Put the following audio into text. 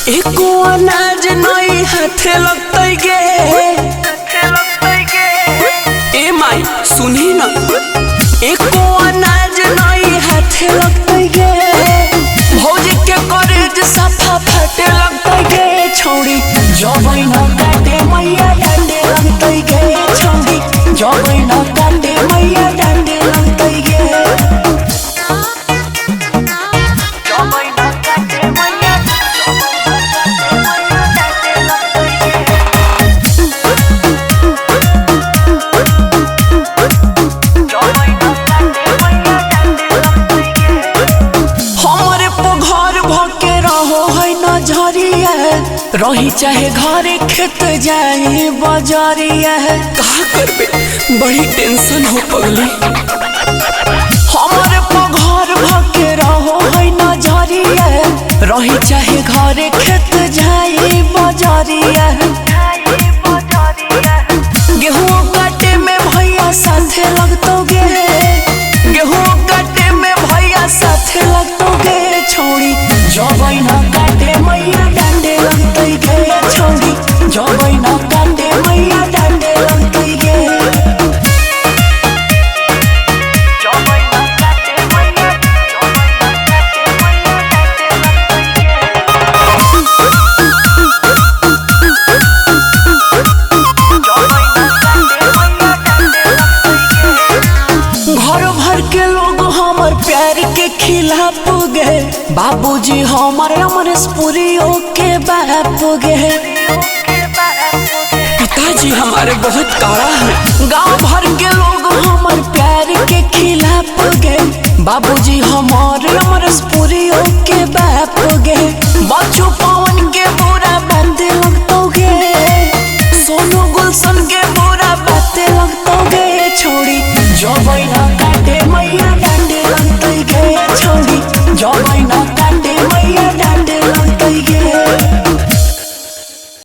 एको अनाज नई हाथे लगतई गे। ए माई सुनी न, एको अनाज नई हाथे लगतई गे। भौजी के करेज सफा फाटे लगतई गे। छौड़ी जबै न काटे मैया डांडे लगतई गे। छौड़ी जबै न काटे मैया डांडे लगतई गे। रही चाहे घरे खेत जाए बजरिया। कहा करबे बड़ी टेंशन हो पगली। हमारे घर भके रहो है नजरिया। रही चाहे घरे खेत जाए बजरिया। गेहूं काटे में भैया साथे लगतो गे। गेहूं काटे में भैया साथे लगतो गे। छोड़ी जबै न काटे मैया डांडे लगतई गे। छोड़ी जबै न काटे मैया डांडे लगतई गे। घर भर के लोग हमर प्यार के खिलाफ गे। बाबूजी हमर अमरेशपुरियों के बाप गे। पिताजी हमारे बहुत काड़ा है। गांव भर के लोग हमर प्यार के खिलाफ गे। बाबूजी हमारे अमरेशपुरियों के बाप गे। बच्चू पवन के बुरा बातें लगतो गे। सोनू गुलशन के बुरा बातें लगतो